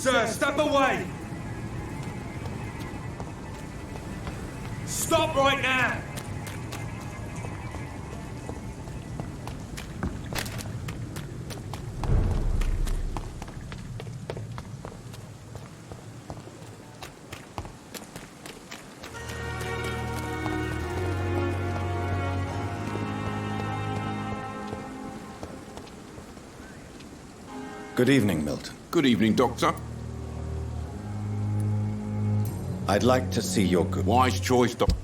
Sir, step away! Stop right now! Good evening, Milton. Good evening, Doctor. I'd like to see your good... Wise choice, Doctor.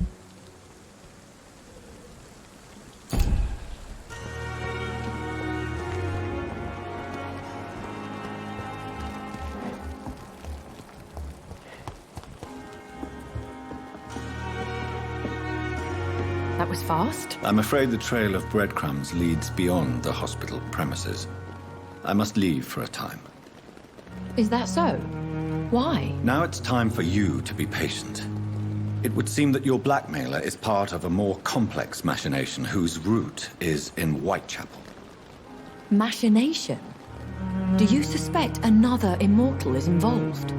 That was fast. I'm afraid the trail of breadcrumbs leads beyond the hospital premises. I must leave for a time. Is that so? Why? Now it's time for you to be patient. It would seem that your blackmailer is part of a more complex machination whose root is in Whitechapel. Machination? Do you suspect another immortal is involved?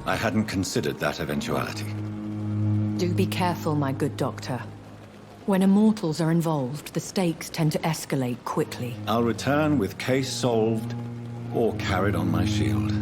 I hadn't considered that eventuality. Do be careful, my good doctor. When immortals are involved, the stakes tend to escalate quickly. I'll return with case solved or carried on my shield.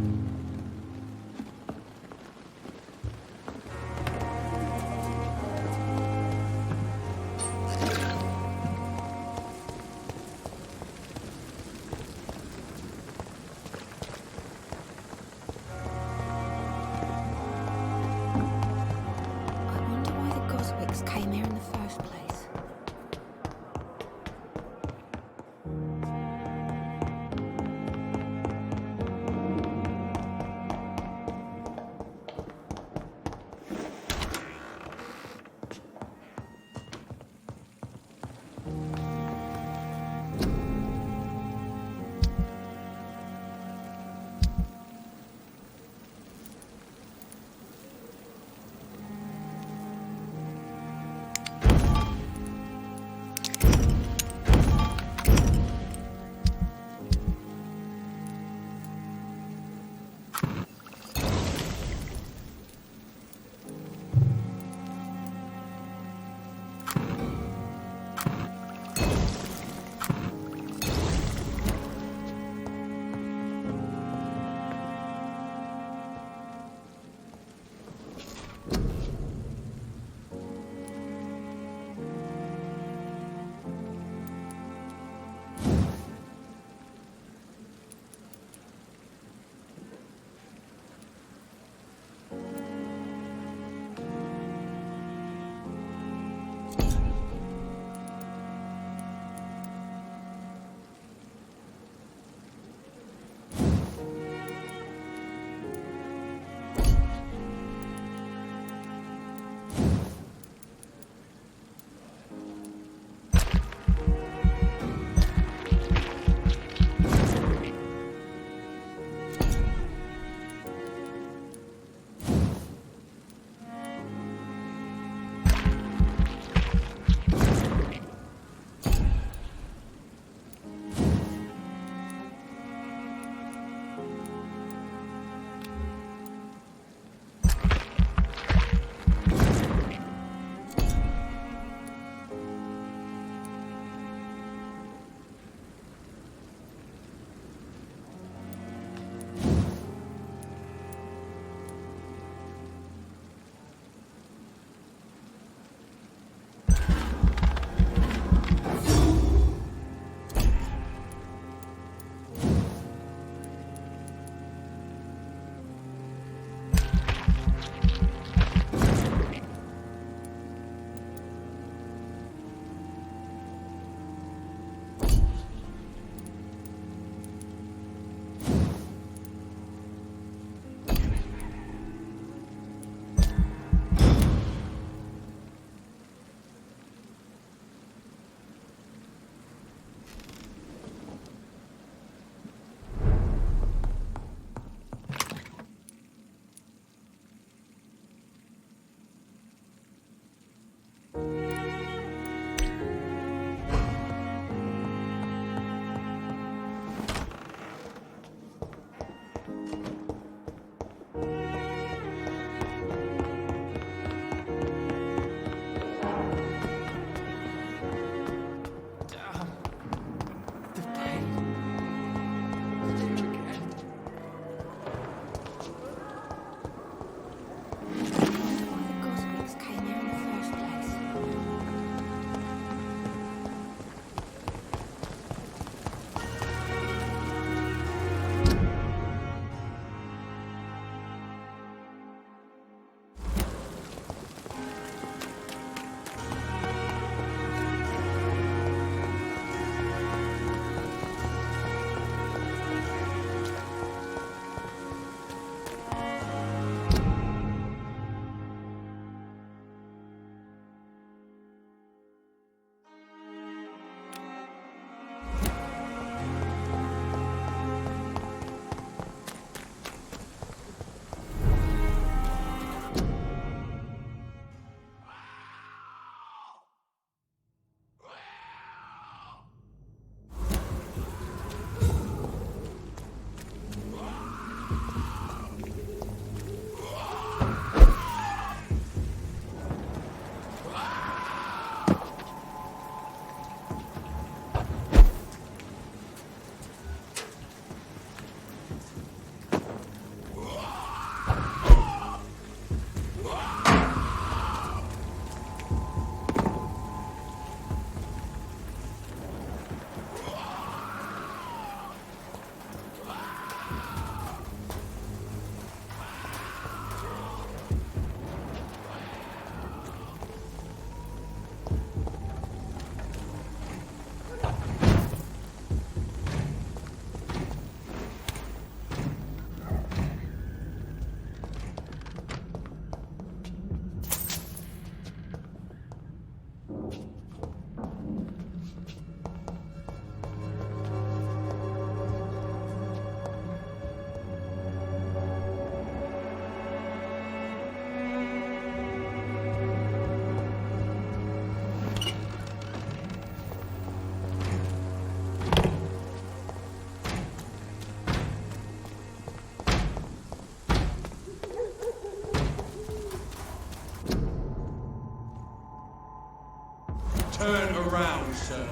Turn around, sir.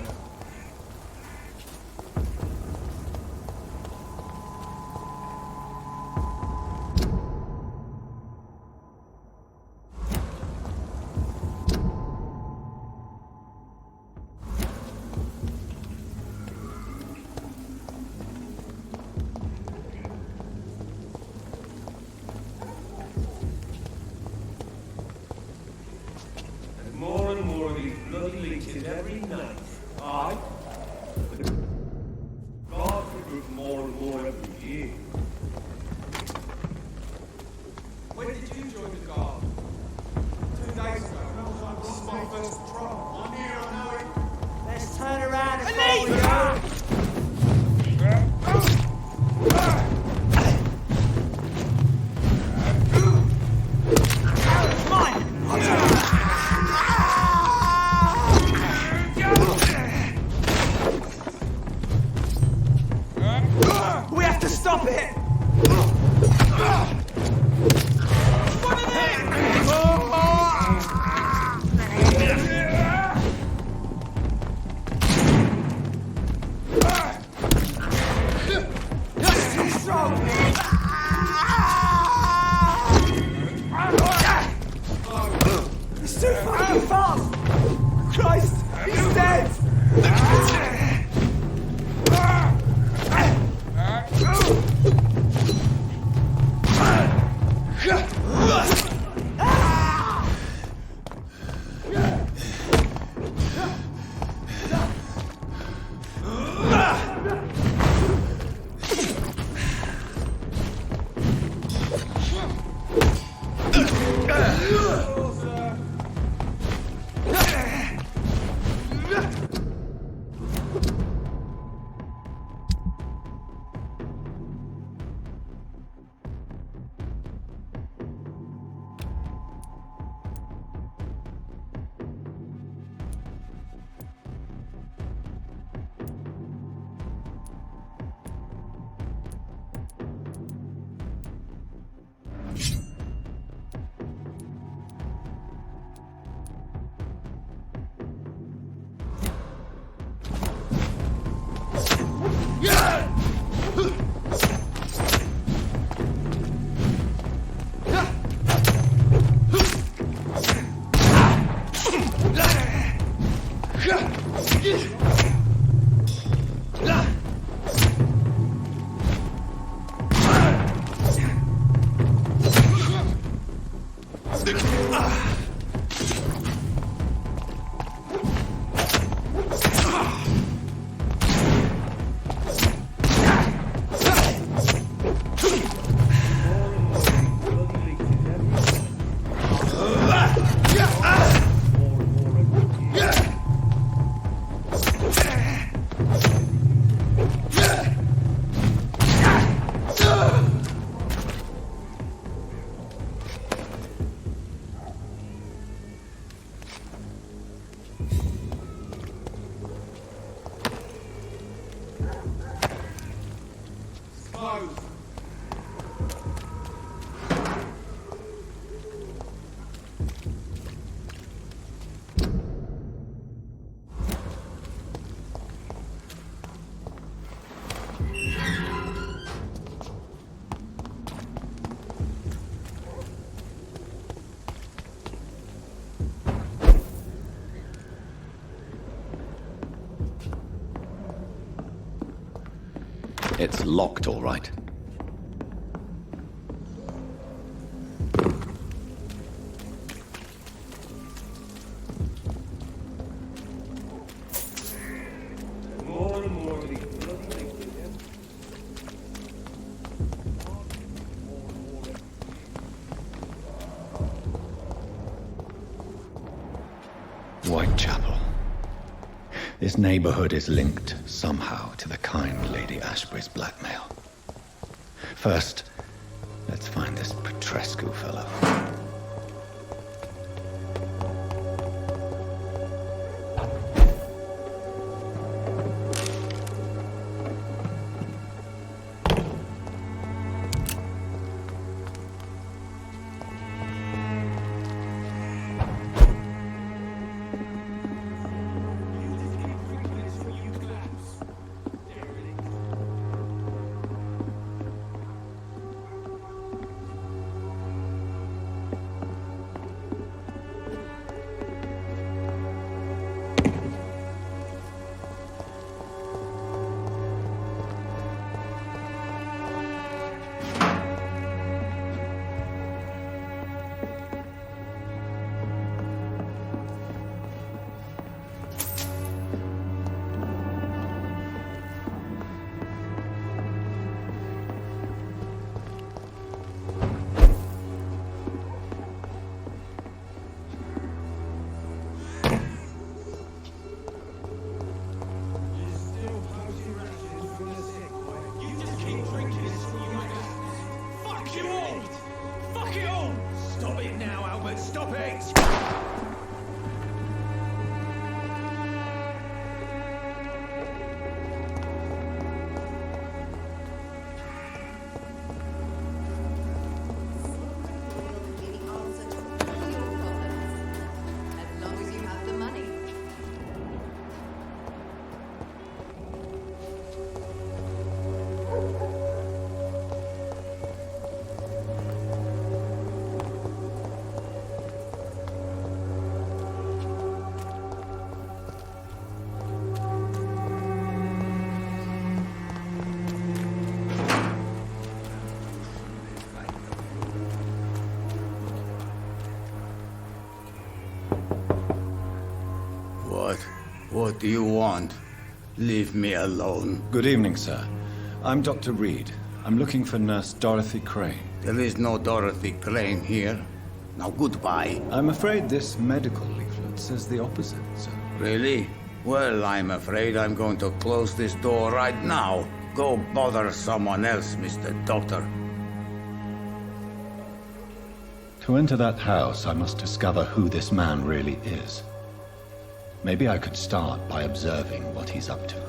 More and more of these bloody leeches every night. Aye. But God recruit more and more every year. When did you join the guard? 2 days ago. This is my first patrol. I'm here, I know it. Let's turn around and follow we go. We have to stop it! That's too strong! He's too fucking fast! Christ, he's dead! It's locked, all right. More and more of these bloody leeches. Whitechapel. This neighborhood is linked somehow to the kind Lady Ashbury's blackmail. First, let's find this Petrescu fellow. What do you want? Leave me alone. Good evening, sir. I'm Dr. Reed. I'm looking for Nurse Dorothy Crane. There is no Dorothy Crane here. Now goodbye. I'm afraid this medical leaflet says the opposite, sir. Really? Well, I'm afraid I'm going to close this door right now. Go bother someone else, Mr. Doctor. To enter that house, I must discover who this man really is. Maybe I could start by observing what he's up to.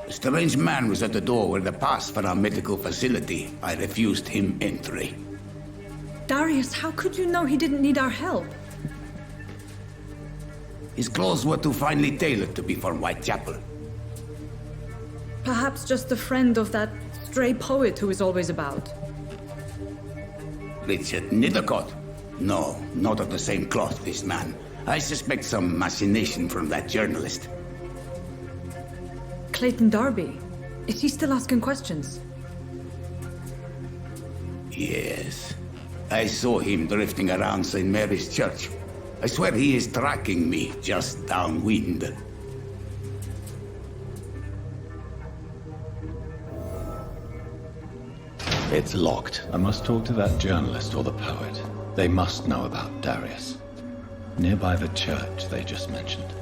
A strange man was at the door with a pass for our medical facility. I refused him entry. Darius, how could you know he didn't need our help? His clothes were too finely tailored to be from Whitechapel. Perhaps just a friend of that stray poet who is always about. Richard Nethercott? No, not of the same cloth, this man. I suspect some machination from that journalist. Clayton Darby. Is he still asking questions? Yes. I saw him drifting around St. Mary's Church. I swear he is tracking me just downwind. It's locked. I must talk to that journalist or the poet. They must know about Darius. Nearby the church they just mentioned.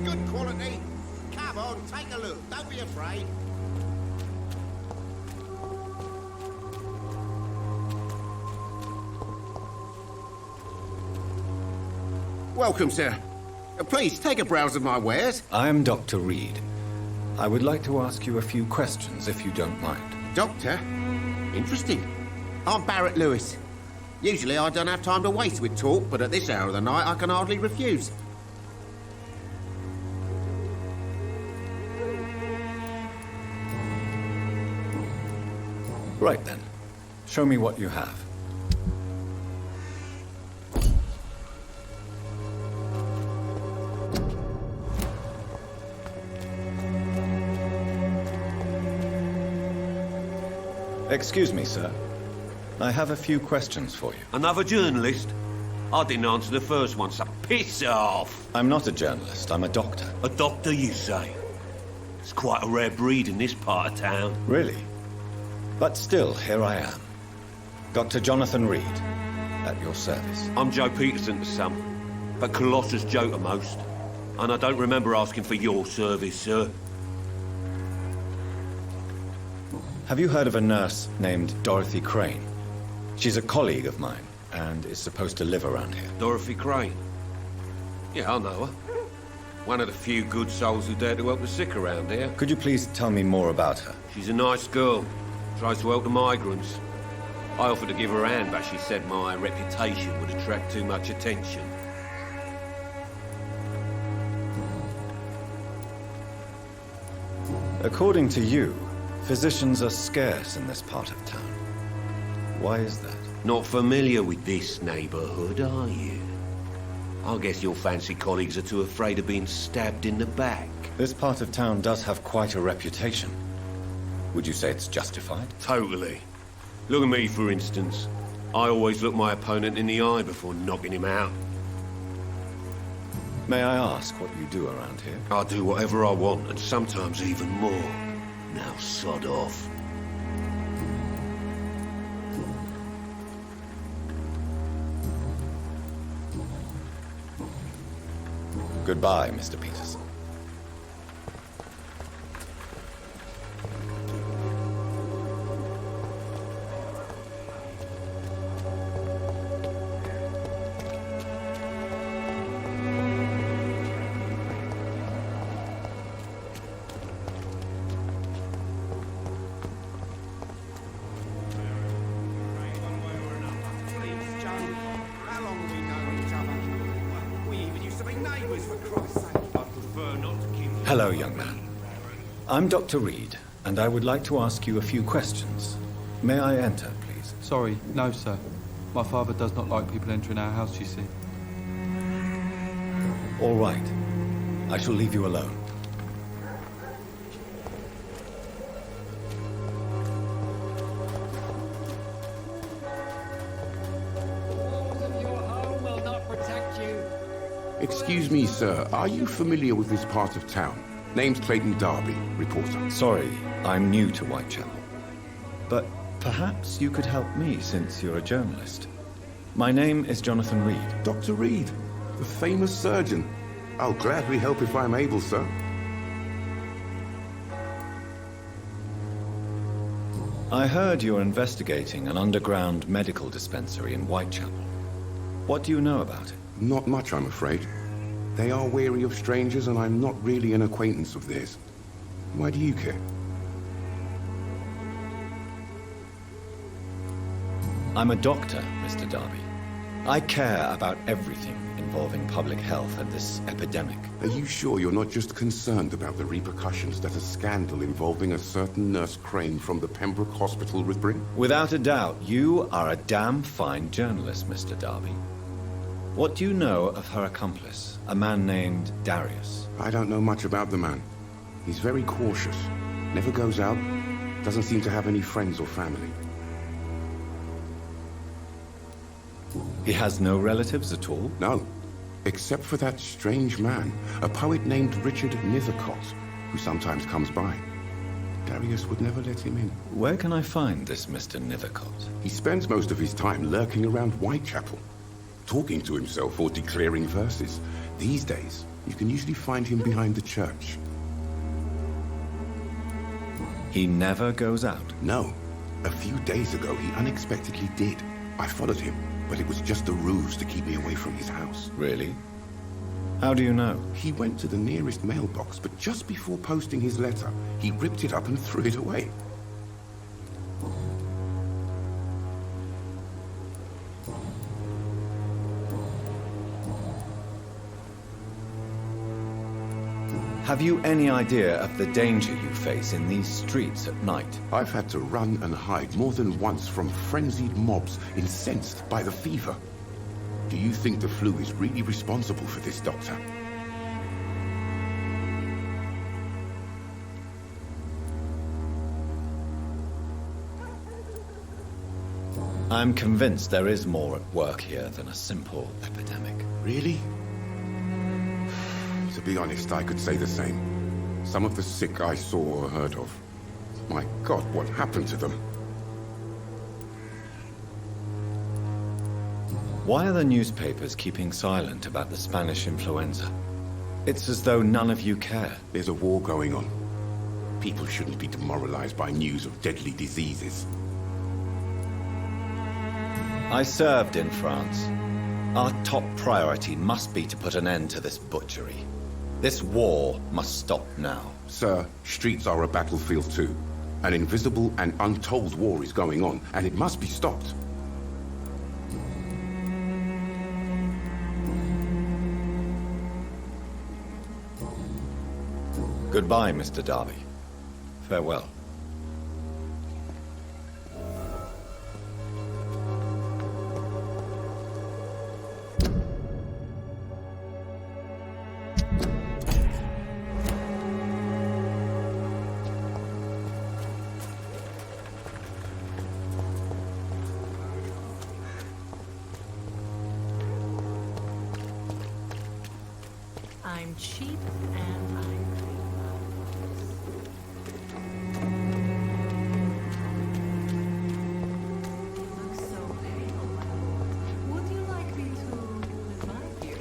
Good quality. Come on, take a look. Don't be afraid. Welcome, sir. Please, take a browse of my wares. I am Dr. Reed. I would like to ask you a few questions, if you don't mind. Doctor? Interesting. I'm Barrett Lewis. Usually I don't have time to waste with talk, but at this hour of the night I can hardly refuse. Right then. Show me what you have. Excuse me, sir. I have a few questions for you. Another journalist? I didn't answer the first one, so piss off! I'm not a journalist, I'm a doctor. A doctor, you say? It's quite a rare breed in this part of town. Really? But still, here I am. Dr. Jonathan Reed, at your service. I'm Joe Peterson to some, but Colossus Joe to most. And I don't remember asking for your service, sir. Have you heard of a nurse named Dorothy Crane? She's a colleague of mine, and is supposed to live around here. Dorothy Crane? Yeah, I know her. One of the few good souls who dare to help the sick around here. Could you please tell me more about her? She's a nice girl. Tries to help the migrants. I offered to give her a hand, but she said my reputation would attract too much attention. According to you, physicians are scarce in this part of town. Why is that? Not familiar with this neighborhood, are you? I guess your fancy colleagues are too afraid of being stabbed in the back. This part of town does have quite a reputation. Would you say it's justified? Totally. Look at me, for instance. I always look my opponent in the eye before knocking him out. May I ask what you do around here? I do whatever I want, and sometimes even more. Now sod off. Goodbye, Mr. Peterson. Hello, young man. I'm Dr. Reed, and I would like to ask you a few questions. May I enter, please? Sorry, no, sir. My father does not like people entering our house, you see. All right. I shall leave you alone. Excuse me, sir. Are you familiar with this part of town? Name's Clayton Darby, reporter. Sorry, I'm new to Whitechapel. But perhaps you could help me, since you're a journalist. My name is Jonathan Reed. Dr. Reed, the famous surgeon. I'll gladly help if I'm able, sir. I heard you're investigating an underground medical dispensary in Whitechapel. What do you know about it? Not much, I'm afraid. They are wary of strangers, and I'm not really an acquaintance of theirs. Why do you care? I'm a doctor, Mr. Darby. I care about everything involving public health and this epidemic. Are you sure you're not just concerned about the repercussions that a scandal involving a certain Nurse Crane from the Pembroke Hospital would bring? Without a doubt, you are a damn fine journalist, Mr. Darby. What do you know of her accomplice, a man named Darius? I don't know much about the man. He's very cautious. Never goes out. Doesn't seem to have any friends or family. He has no relatives at all? No. Except for that strange man, a poet named Richard Nethercott, who sometimes comes by. Darius would never let him in. Where can I find this Mr. Nethercott? He spends most of his time lurking around Whitechapel, talking to himself or declaring verses. These days, you can usually find him behind the church. He never goes out? No. A few days ago, he unexpectedly did. I followed him, but it was just a ruse to keep me away from his house. Really? How do you know? He went to the nearest mailbox, but just before posting his letter, he ripped it up and threw it away. Have you any idea of the danger you face in these streets at night? I've had to run and hide more than once from frenzied mobs incensed by the fever. Do you think the flu is really responsible for this, Doctor? I'm convinced there is more at work here than a simple epidemic. Really? To be honest, I could say the same. Some of the sick I saw or heard of. My God, what happened to them? Why are the newspapers keeping silent about the Spanish influenza? It's as though none of you care. There's a war going on. People shouldn't be demoralized by news of deadly diseases. I served in France. Our top priority must be to put an end to this butchery. This war must stop now. Sir, streets are a battlefield too. An invisible and untold war is going on, and it must be stopped. Goodbye, Mr. Darby. Farewell. cheap and ivory. You look so pale. Would you like me to revive you?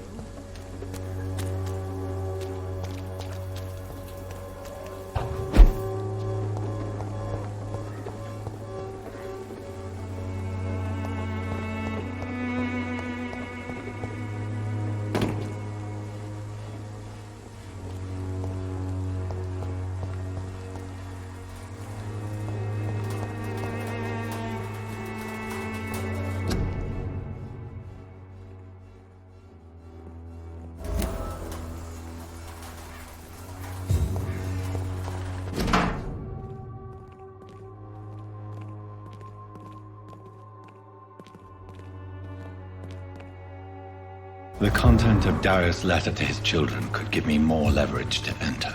The content of Darius' letter to his children could give me more leverage to enter.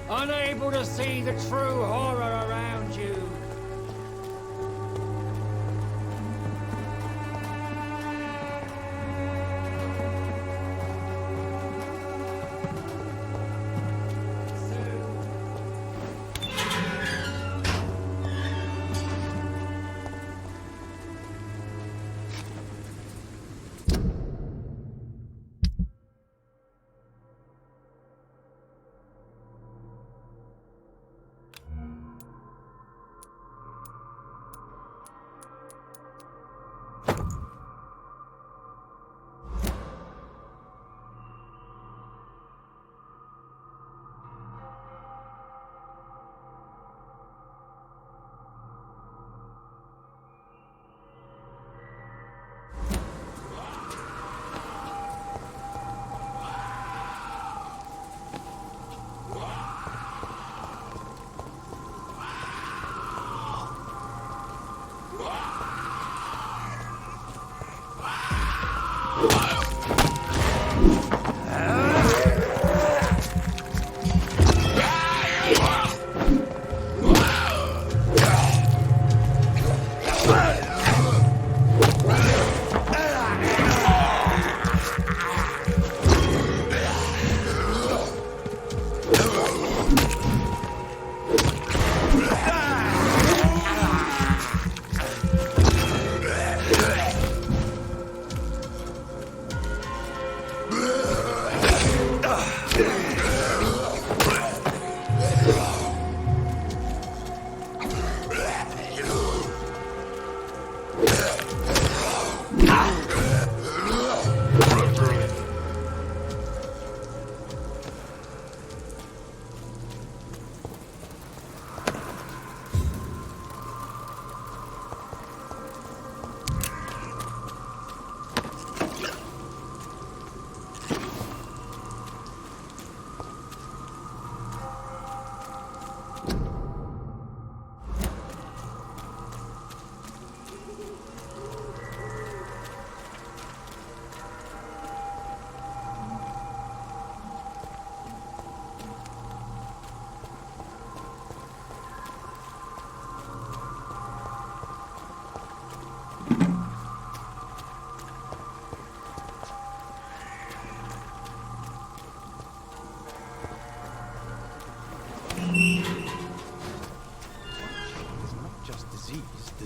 Unable to see the true horror around you.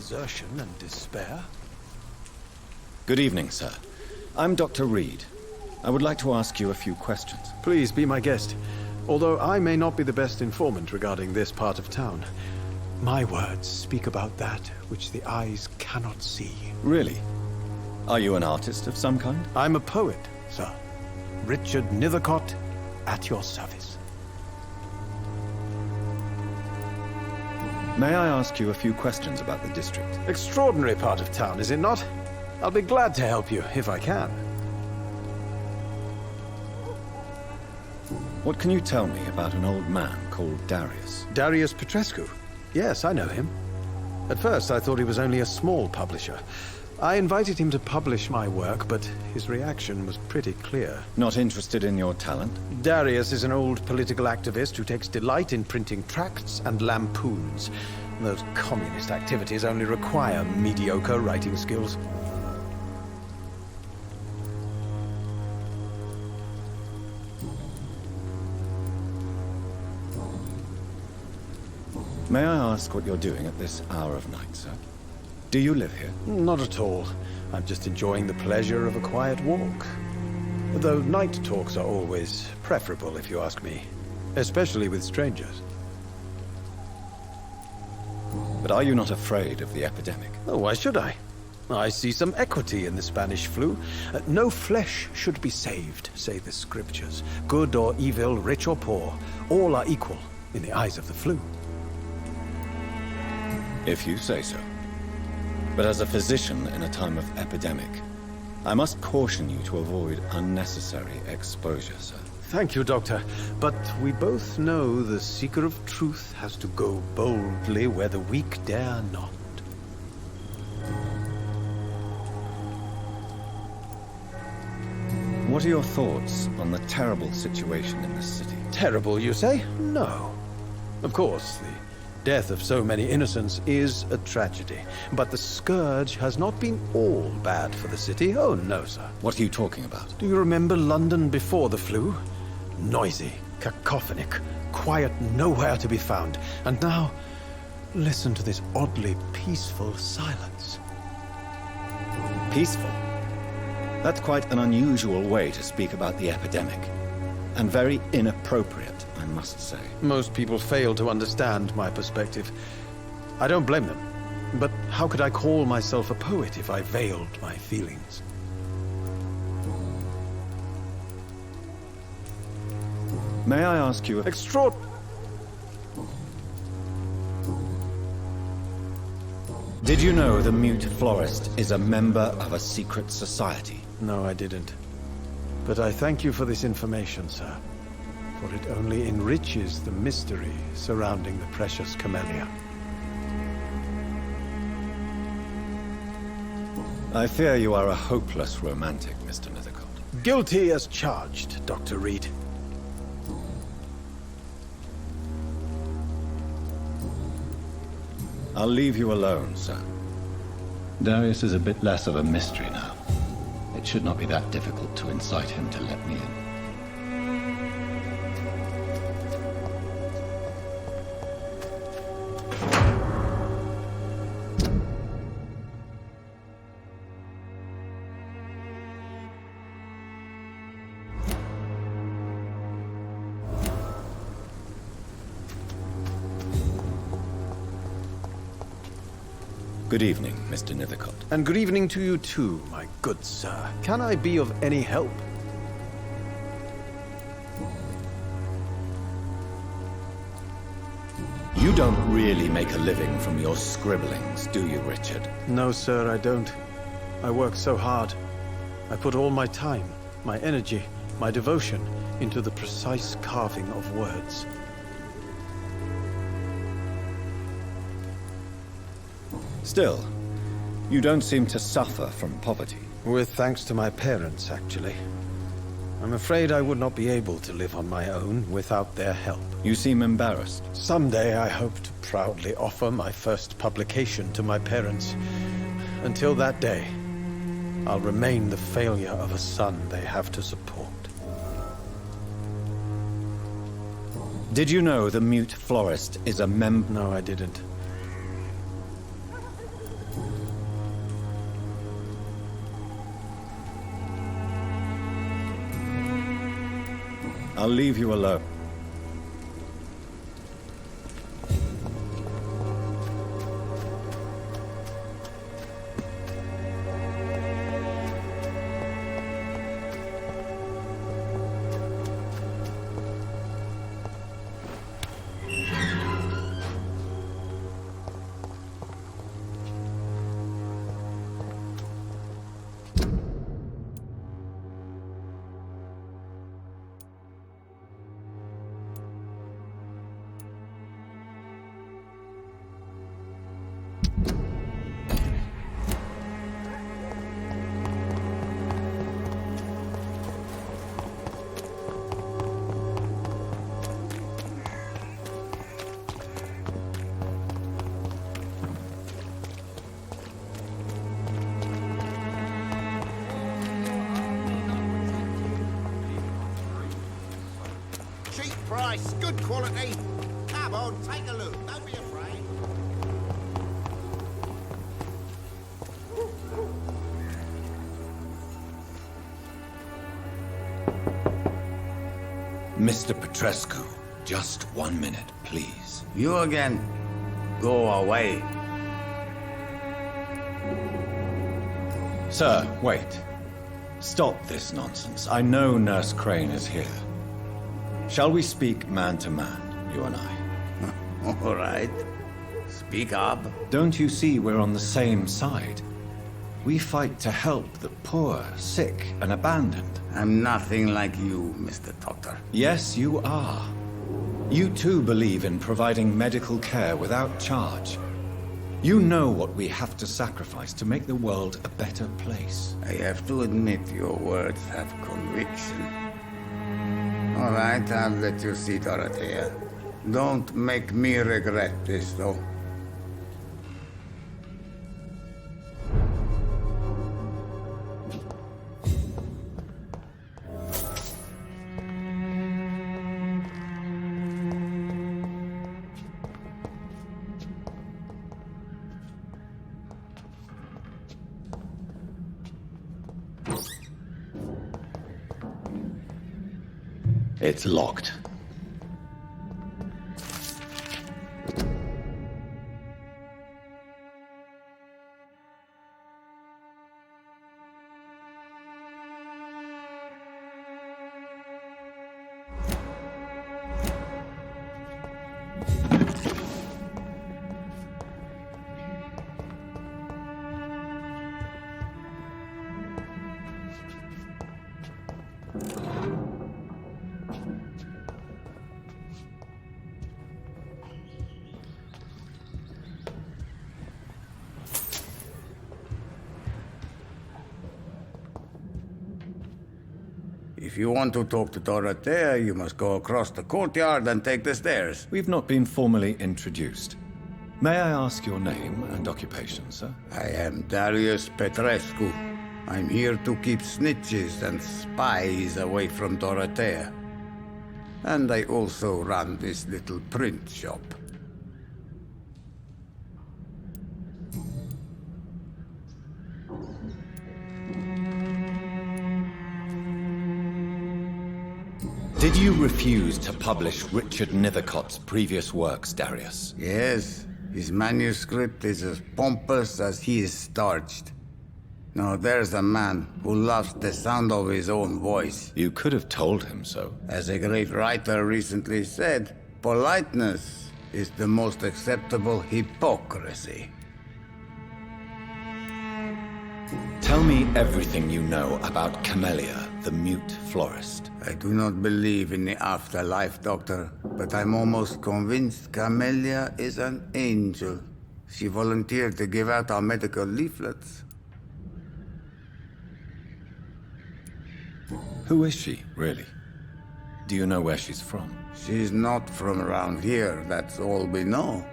desertion and despair. Good evening, sir. I'm Dr. Reed. I would like to ask you a few questions. Please be my guest. Although I may not be the best informant regarding this part of town, my words speak about that which the eyes cannot see. Really? Are you an artist of some kind? I'm a poet, sir. Richard Nethercott, at your service. May I ask you a few questions about the district? Extraordinary part of town, is it not? I'll be glad to help you, if I can. What can you tell me about an old man called Darius? Darius Petrescu? Yes, I know him. At first, I thought he was only a small publisher. I invited him to publish my work, but his reaction was pretty clear. Not interested in your talent? Darius is an old political activist who takes delight in printing tracts and lampoons. Those communist activities only require mediocre writing skills. May I ask what you're doing at this hour of night, sir? Do you live here? Not at all. I'm just enjoying the pleasure of a quiet walk. Though night talks are always preferable, if you ask me. Especially with strangers. But are you not afraid of the epidemic? Oh, why should I? I see some equity in the Spanish flu. No flesh should be saved, say the scriptures. Good or evil, rich or poor, all are equal in the eyes of the flu. If you say so. But as a physician in a time of epidemic, I must caution you to avoid unnecessary exposure, sir. Thank you, Doctor. But we both know the seeker of truth has to go boldly where the weak dare not. What are your thoughts on the terrible situation in this city? Terrible, you say? No. Of course, the death of so many innocents is a tragedy. But the scourge has not been all bad for the city. Oh, no, sir. What are you talking about? Do you remember London before the flu? Noisy, cacophonic, quiet nowhere to be found. And now, listen to this oddly peaceful silence. Peaceful? That's quite an unusual way to speak about the epidemic. And very inappropriate, I must say. Most people fail to understand my perspective. I don't blame them. But how could I call myself a poet if I veiled my feelings? May I ask you a... Did you know the mute florist is a member of a secret society? No, I didn't. But I thank you for this information, sir. For it only enriches the mystery surrounding the precious camellia. I fear you are a hopeless romantic, Mr. Nethercott. Guilty as charged, Dr. Reed. I'll leave you alone, sir. Darius is a bit less of a mystery now. It should not be that difficult to incite him to let me in. Good evening, Mr. Nethercott. And good evening to you too, my good sir. Can I be of any help? You don't really make a living from your scribblings, do you, Richard? No, sir, I don't. I work so hard. I put all my time, my energy, my devotion into the precise carving of words. Still, you don't seem to suffer from poverty. With thanks to my parents, actually. I'm afraid I would not be able to live on my own without their help. You seem embarrassed. Someday I hope to proudly offer my first publication to my parents. Until that day, I'll remain the failure of a son they have to support. Did you know the mute florist is a member? No, I didn't. I'll leave you alone. Cheap price, good quality. Come on, take a look. Don't be afraid. Mr. Petrescu, just 1 minute, please. You again. Go away. Sir, wait. Stop this nonsense. I know Nurse Crane is here. Shall we speak man to man, you and I? All right. Speak up. Don't you see we're on the same side? We fight to help the poor, sick, and abandoned. I'm nothing like you, Mr. Doctor. Yes, you are. You too believe in providing medical care without charge. You know what we have to sacrifice to make the world a better place. I have to admit your words have conviction. All right, I'll let you see Dorothea. Don't make me regret this, though. It's locked. If you want to talk to Dorothea, you must go across the courtyard and take the stairs. We've not been formally introduced. May I ask your name and occupation, sir? I am Darius Petrescu. I'm here to keep snitches and spies away from Dorothea. And I also run this little print shop. Did you refuse to publish Richard Nethercott's previous works, Darius? Yes, his manuscript is as pompous as he is starched. Now there's a man who loves the sound of his own voice. You could have told him so. As a great writer recently said, politeness is the most acceptable hypocrisy. Tell me everything you know about Camellia, the mute florist. I do not believe in the afterlife, Doctor, but I'm almost convinced Camellia is an angel. She volunteered to give out our medical leaflets. Who is she, really? Do you know where she's from? She's not from around here, that's all we know.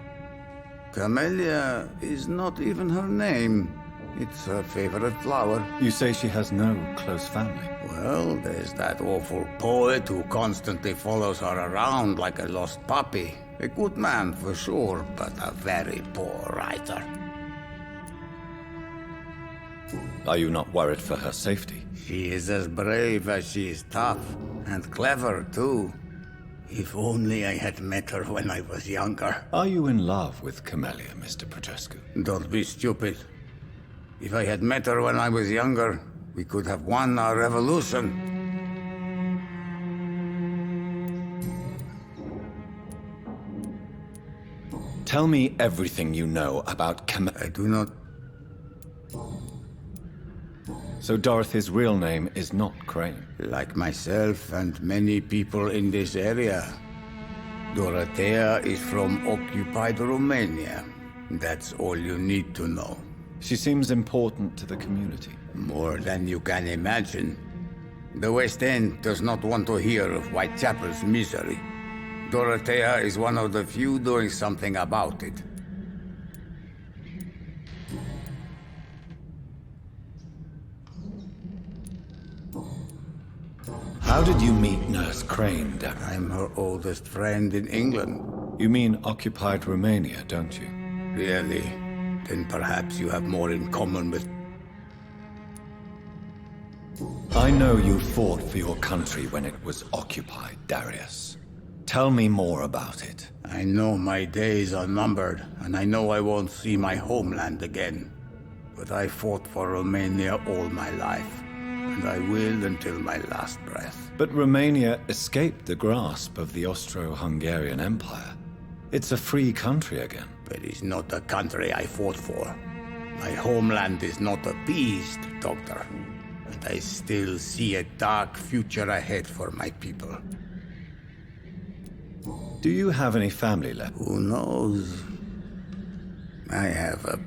Camellia is not even her name. It's her favorite flower. You say she has no close family? Well, there's that awful poet who constantly follows her around like a lost puppy. A good man for sure, but a very poor writer. Are you not worried for her safety? She is as brave as she is tough, and clever, too. If only I had met her when I was younger. Are you in love with Camellia, Mr. Petrescu? Don't be stupid. If I had met her when I was younger, we could have won our revolution. Tell me everything you know about I do not... So Dorothy's real name is not Crane? Like myself and many people in this area, Dorothea is from occupied Romania. That's all you need to know. She seems important to the community. More than you can imagine. The West End does not want to hear of Whitechapel's misery. Dorothea is one of the few doing something about it. How did you meet Nurse Crane, Darren? I'm her oldest friend in England. You mean occupied Romania, don't you? Really? Then perhaps you have more in common with... I know you fought for your country when it was occupied, Darius. Tell me more about it. I know my days are numbered, and I know I won't see my homeland again. But I fought for Romania all my life, and I will until my last breath. But Romania escaped the grasp of the Austro-Hungarian Empire. It's a free country again. But it's not the country I fought for. My homeland is not appeased, Doctor. And I still see a dark future ahead for my people. Do you have any family left? Who knows? I have a...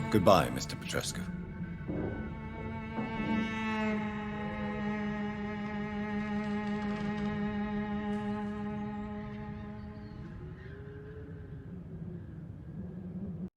Goodbye, Mr. Petrescu.